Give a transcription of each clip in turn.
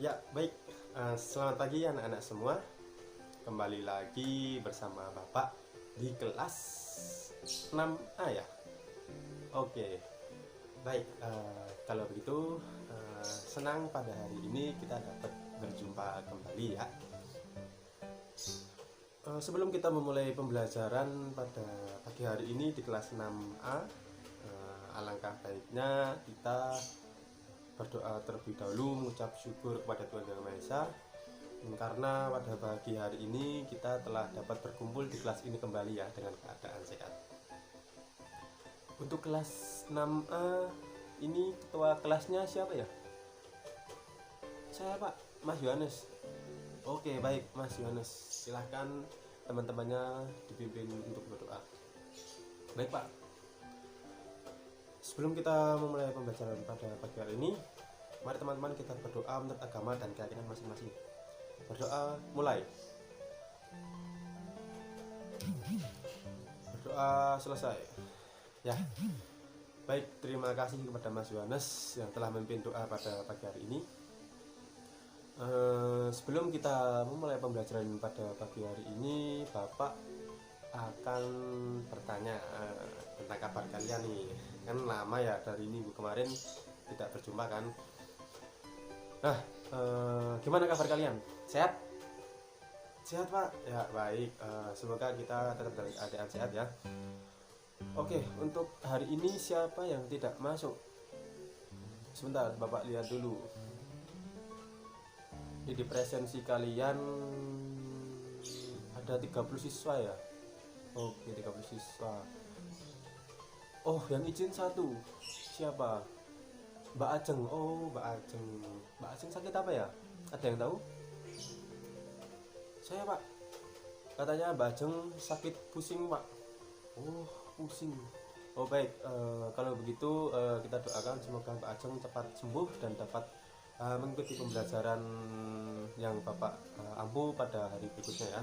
Ya, baik. Selamat pagi anak-anak semua. Kembali lagi bersama Bapak di kelas 6A ya. Oke, baik. Kalau begitu, senang pada hari ini kita dapat berjumpa kembali ya. Sebelum kita memulai pembelajaran pada pagi hari ini di kelas 6A, alangkah baiknya kita berdoa terlebih dahulu, mengucap syukur kepada Tuhan Yang Maha Esa karena pada pagi hari ini kita telah dapat berkumpul di kelas ini kembali ya dengan keadaan sehat. Untuk kelas 6A ini ketua kelasnya siapa ya? Saya Pak, Mas Yohanes. Oke, baik Mas Yohanes. Silahkan teman-temannya dipimpin untuk berdoa. Baik Pak. Sebelum kita memulai pembelajaran pada pagi hari ini, mari teman-teman kita berdoa menurut agama dan keyakinan masing-masing. Berdoa mulai. Berdoa selesai. Ya. Baik, terima kasih kepada Mas Yohanes yang telah memimpin doa pada pagi hari ini. Sebelum kita memulai pembelajaran pada pagi hari ini, Bapak akan bertanya tentang kabar kalian nih. Kan lama ya dari minggu kemarin tidak berjumpa kan. Nah, gimana kabar kalian? Sehat? Sehat Pak? Ya baik, semoga kita tetap dalam keadaan sehat ya. Oke, untuk hari ini siapa yang tidak masuk? Sebentar, Bapak lihat dulu. Di presensi kalian ada 30 siswa ya? Oke, 30 siswa. Oh, yang izin satu. Siapa? Mbak Ajeng. Oh, Mbak Ajeng. Mbak Ajeng sakit apa ya? Ada yang tahu? Saya Pak. Katanya Mbak Ajeng sakit pusing Pak. Oh, pusing. Oh baik, kalau begitu kita doakan semoga Mbak Ajeng cepat sembuh dan dapat mengikuti pembelajaran yang Bapak ampu pada hari berikutnya ya.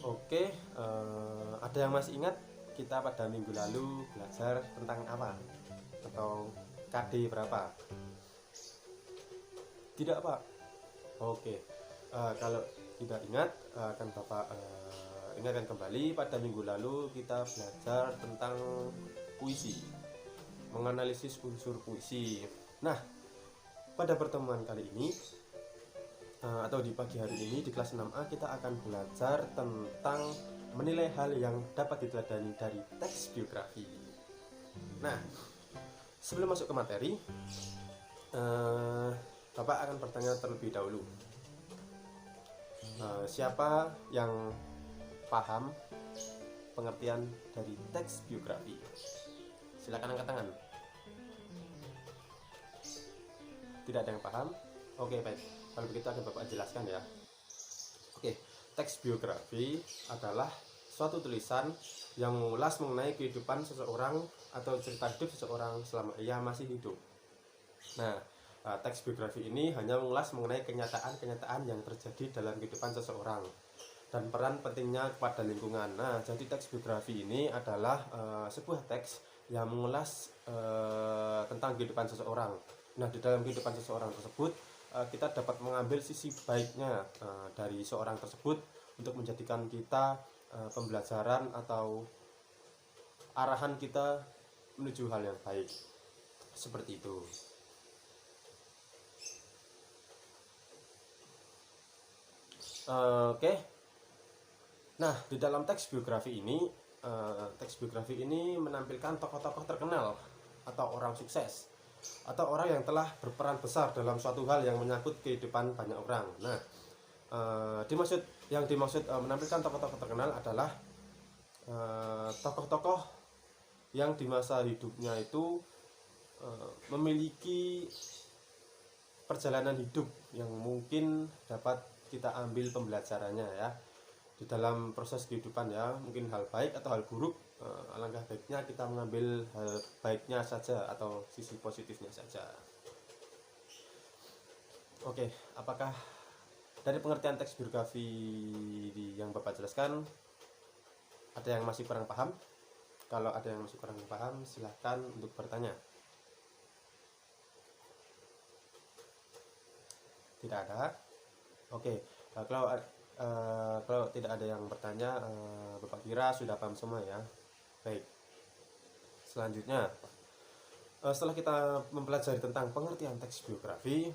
Oke, ada yang masih ingat kita pada minggu lalu belajar tentang apa? Atau KD berapa? Tidak Pak? Oke, kalau tidak ingat akan Bapak ingatkan kembali pada minggu lalu kita belajar tentang puisi, menganalisis unsur puisi. Nah, pada pertemuan kali ini atau di pagi hari ini di kelas 6A kita akan belajar tentang menilai hal yang dapat diteladani dari teks biografi. Nah, sebelum masuk ke materi, Bapak akan bertanya terlebih dahulu. Siapa yang paham pengertian dari teks biografi? Silakan angkat tangan. Tidak ada yang paham? Oke, baik. Kalau begitu akan Bapak jelaskan ya. Oke, teks biografi adalah suatu tulisan yang mengulas mengenai kehidupan seseorang atau cerita hidup seseorang selama ia masih hidup. Nah, teks biografi ini hanya mengulas mengenai kenyataan-kenyataan yang terjadi dalam kehidupan seseorang dan peran pentingnya kepada lingkungan. Nah, jadi teks biografi ini adalah sebuah teks yang mengulas tentang kehidupan seseorang. Nah, di dalam kehidupan seseorang tersebut kita dapat mengambil sisi baiknya dari seorang tersebut untuk menjadikan kita pembelajaran atau arahan kita menuju hal yang baik. Seperti itu. Oke. Nah, di dalam teks biografi ini menampilkan tokoh-tokoh terkenal atau orang sukses atau orang yang telah berperan besar dalam suatu hal yang menyangkut kehidupan banyak orang. Nah, yang dimaksud menampilkan tokoh-tokoh terkenal adalah tokoh-tokoh yang di masa hidupnya itu memiliki perjalanan hidup yang mungkin dapat kita ambil pembelajarannya ya di dalam proses kehidupan ya, mungkin hal baik atau hal buruk. Alangkah baiknya kita mengambil hal baiknya saja atau sisi positifnya saja. Oke, apakah dari pengertian teks biografi yang Bapak jelaskan ada yang masih kurang paham? Kalau ada yang masih kurang paham, silahkan untuk bertanya. Tidak ada. Oke, kalau tidak ada yang bertanya, Bapak kira sudah paham semua ya. Baik. Selanjutnya, setelah kita mempelajari tentang pengertian teks biografi,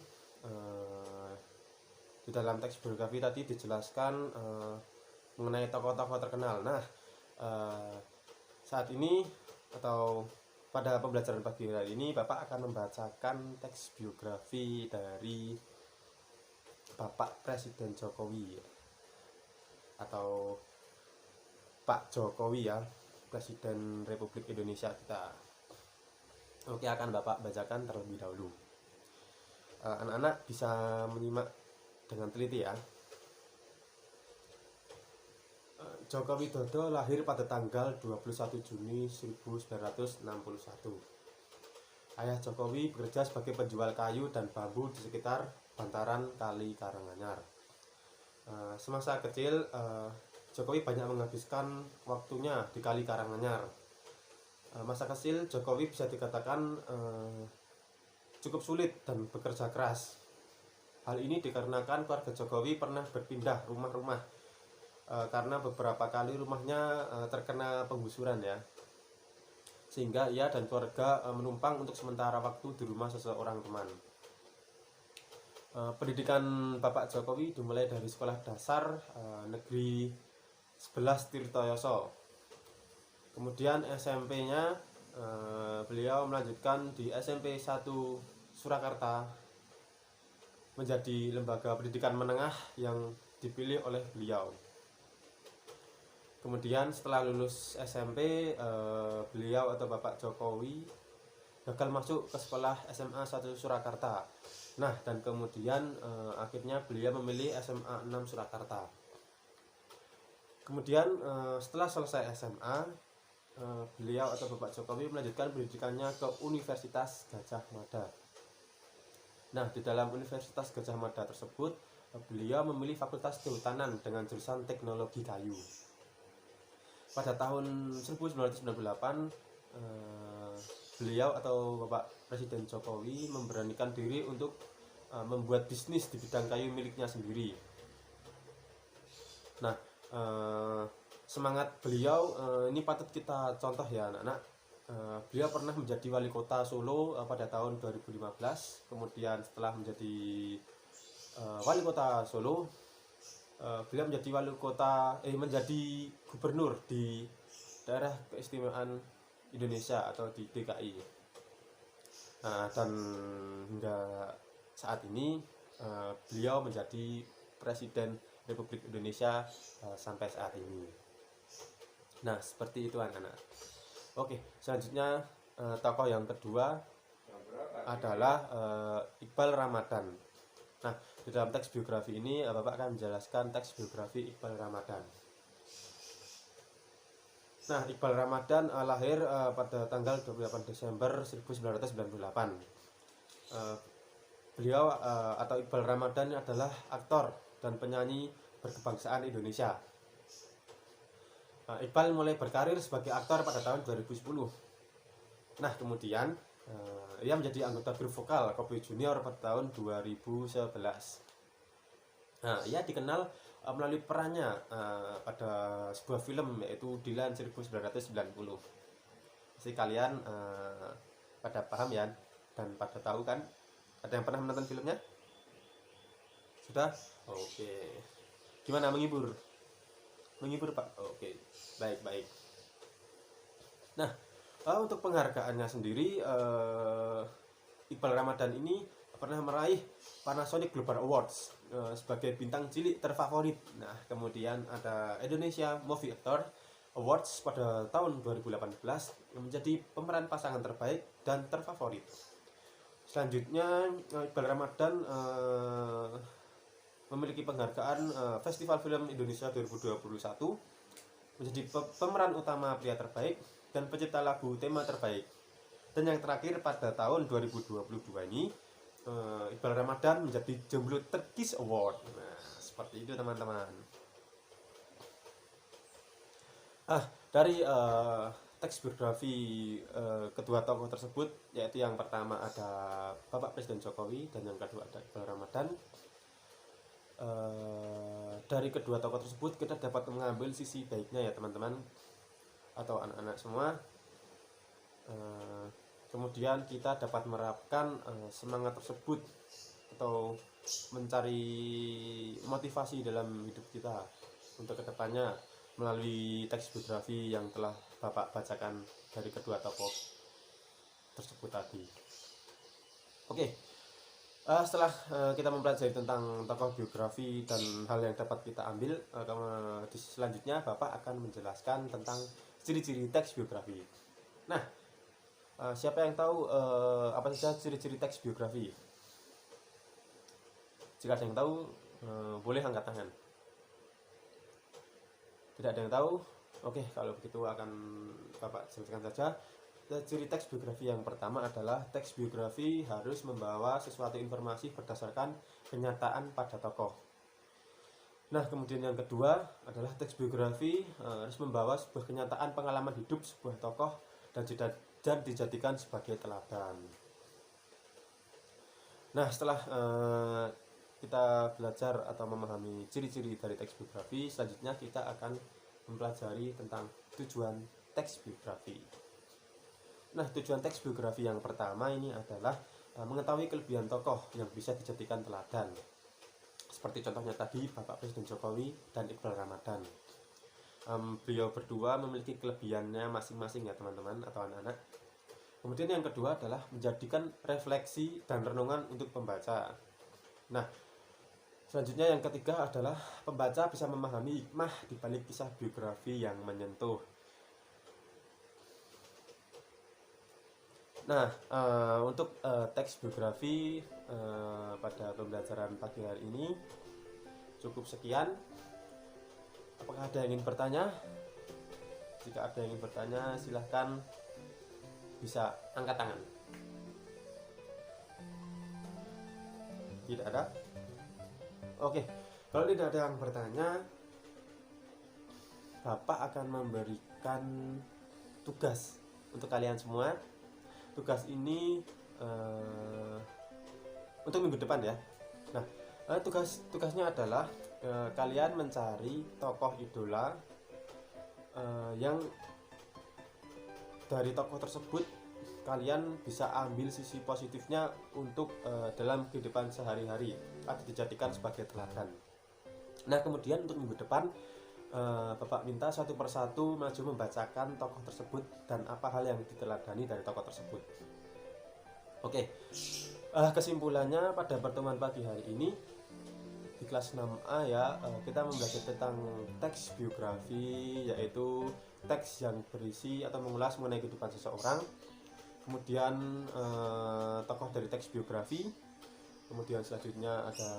di dalam teks biografi tadi dijelaskan mengenai tokoh-tokoh terkenal. Nah, saat ini atau pada pembelajaran pagi hari ini Bapak akan membacakan teks biografi dari Bapak Presiden Jokowi atau Pak Jokowi ya, Presiden Republik Indonesia kita. Oke, akan Bapak bacakan terlebih dahulu. Anak-anak bisa menyimak dengan teliti ya. Joko Widodo lahir pada tanggal 21 Juni 1961. Ayah Jokowi bekerja sebagai penjual kayu dan bambu di sekitar bantaran Kali Karanganyar. Semasa kecil, Jokowi banyak menghabiskan waktunya di Kali Karanganyar. Masa kecil Jokowi bisa dikatakan cukup sulit dan bekerja keras. Hal ini dikarenakan keluarga Jokowi pernah berpindah rumah-rumah karena beberapa kali rumahnya terkena penggusuran ya, sehingga ia dan keluarga menumpang untuk sementara waktu di rumah seseorang teman. Pendidikan Bapak Jokowi dimulai dari sekolah dasar negeri 11 Tirtoyoso. Kemudian SMP-nya beliau melanjutkan di SMP 1 Surakarta, menjadi lembaga pendidikan menengah yang dipilih oleh beliau. Kemudian setelah lulus SMP, beliau atau Bapak Jokowi gagal masuk ke sekolah SMA 1 Surakarta. Nah, dan kemudian akhirnya beliau memilih SMA 6 Surakarta. Kemudian setelah selesai SMA, beliau atau Bapak Jokowi melanjutkan pendidikannya ke Universitas Gadjah Mada. Nah, di dalam Universitas Gadjah Mada tersebut, beliau memilih Fakultas Kehutanan dengan jurusan Teknologi Kayu. Pada tahun 1998, beliau atau Bapak Presiden Jokowi memberanikan diri untuk membuat bisnis di bidang kayu miliknya sendiri. Nah, semangat beliau ini patut kita contoh ya anak-anak. Beliau pernah menjadi wali kota Solo pada tahun 2015. Kemudian setelah menjadi wali kota Solo, beliau menjadi gubernur di daerah keistimewaan Indonesia atau di DKI. Nah, dan hingga saat ini beliau menjadi Presiden Republik Indonesia sampai saat ini. Nah, seperti itu anak-anak. Oke, selanjutnya tokoh yang kedua adalah Iqbal Ramadan. Nah, di dalam teks biografi ini Bapak akan menjelaskan teks biografi Iqbal Ramadan. Nah, Iqbal Ramadan lahir pada tanggal 28 Desember 1998. Beliau atau Iqbal Ramadan adalah aktor dan penyanyi berkebangsaan Indonesia. Iqbal mulai berkarir sebagai aktor pada tahun 2010. Nah, kemudian ia menjadi anggota grup vokal Kopi Junior pada tahun 2011. Nah, ia dikenal melalui perannya pada sebuah film yaitu Dilan 1990. Pasti kalian pada paham ya dan pada tahu kan? Ada yang pernah menonton filmnya? Sudah? Oke. Gimana, menghibur? Menghibur Pak? Oke. Baik. Nah, untuk penghargaannya sendiri, Iqbal Ramadan ini pernah meraih Panasonic Global Awards sebagai bintang cilik terfavorit. Nah, kemudian ada Indonesia Movie Actor Awards pada tahun 2018 yang menjadi pemeran pasangan terbaik dan terfavorit. Selanjutnya, Iqbal Ramadan memiliki penghargaan Festival Film Indonesia 2021 menjadi pemeran utama pria terbaik dan pencipta lagu tema terbaik. Dan yang terakhir pada tahun 2022 ini Iqbal Ramadan menjadi jomblo terkis award. Nah, seperti itu teman-teman. Dari teks biografi kedua tokoh tersebut, yaitu yang pertama ada Bapak Presiden Jokowi dan yang kedua ada Iqbal Ramadan. dari kedua tokoh tersebut kita dapat mengambil sisi baiknya ya teman-teman atau anak-anak semua. Kemudian kita dapat menerapkan semangat tersebut atau mencari motivasi dalam hidup kita untuk kedepannya melalui teks biografi yang telah Bapak bacakan dari kedua tokoh tersebut tadi. Oke, setelah kita mempelajari tentang tokoh biografi dan hal yang dapat kita ambil, selanjutnya Bapak akan menjelaskan tentang ciri-ciri teks biografi. Nah, siapa yang tahu apa saja ciri-ciri teks biografi? Jika ada yang tahu, boleh angkat tangan. Tidak ada yang tahu? Oke, kalau begitu akan Bapak jelaskan saja. Ciri teks biografi yang pertama adalah teks biografi harus membawa sesuatu informasi berdasarkan kenyataan pada tokoh. Nah, kemudian yang kedua adalah teks biografi harus membawa sebuah kenyataan pengalaman hidup sebuah tokoh dan dijadikan sebagai teladan. Nah, setelah kita belajar atau memahami ciri-ciri dari teks biografi, selanjutnya kita akan mempelajari tentang tujuan teks biografi. Nah, tujuan teks biografi yang pertama ini adalah mengetahui kelebihan tokoh yang bisa dijadikan teladan. Seperti contohnya tadi Bapak Presiden Jokowi dan Iqbal Ramadan. Beliau berdua memiliki kelebihannya masing-masing ya teman-teman atau anak-anak. Kemudian yang kedua adalah menjadikan refleksi dan renungan untuk pembaca. Nah, selanjutnya yang ketiga adalah pembaca bisa memahami hikmah di balik kisah biografi yang menyentuh. Nah, untuk teks biografi pada pembelajaran pagi hari ini cukup sekian. Apakah ada yang ingin bertanya? Jika ada yang ingin bertanya, silahkan bisa angkat tangan. Tidak ada? Oke, kalau tidak ada yang bertanya, Bapak akan memberikan tugas untuk kalian semua. Tugas ini untuk minggu depan ya. Nah, tugasnya adalah kalian mencari tokoh idola yang dari tokoh tersebut kalian bisa ambil sisi positifnya untuk dalam kehidupan sehari-hari atau dijadikan sebagai teladan. Nah, kemudian untuk minggu depan Bapak minta satu persatu maju membacakan tokoh tersebut dan apa hal yang diteladani dari tokoh tersebut. Oke, kesimpulannya pada pertemuan pagi hari ini di kelas 6A ya, kita belajar tentang teks biografi, yaitu teks yang berisi atau mengulas mengenai kehidupan seseorang. Kemudian tokoh dari teks biografi. Kemudian selanjutnya ada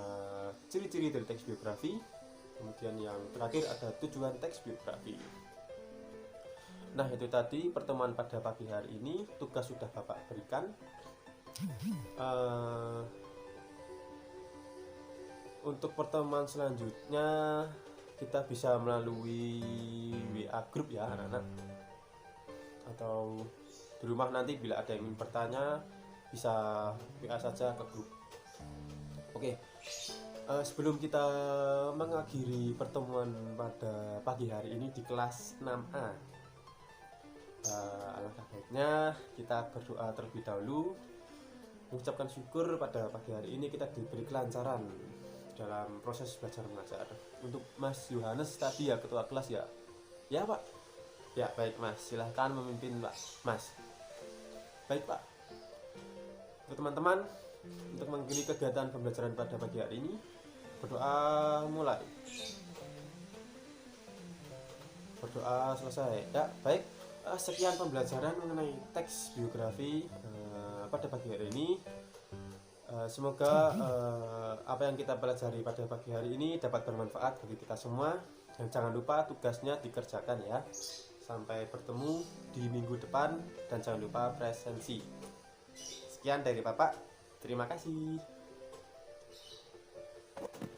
ciri-ciri dari teks biografi. Kemudian yang terakhir ada tujuan teks biografi. Nah, itu tadi pertemuan pada pagi hari ini. Tugas sudah Bapak berikan. Untuk pertemuan selanjutnya kita bisa melalui WA group ya anak-anak, atau di rumah nanti bila ada yang ingin bertanya bisa WA saja ke grup. Oke. Sebelum kita mengakhiri pertemuan pada pagi hari ini di kelas 6A, alangkah baiknya kita berdoa terlebih dahulu, mengucapkan syukur pada pagi hari ini kita diberi kelancaran dalam proses belajar mengajar. Untuk Mas Yohanes tadi ya ketua kelas ya. Ya Pak. Ya baik Mas, silahkan memimpin Pak. Mas. Baik Pak. Untuk teman-teman, untuk mengakhiri kegiatan pembelajaran pada pagi hari ini, berdoa mulai. Berdoa selesai. Ya, baik. Sekian pembelajaran mengenai teks biografi pada pagi hari ini. Semoga apa yang kita pelajari pada pagi hari ini dapat bermanfaat bagi kita semua. Dan jangan lupa tugasnya dikerjakan ya. Sampai bertemu di minggu depan dan jangan lupa presensi. Sekian dari Bapak. Terima kasih.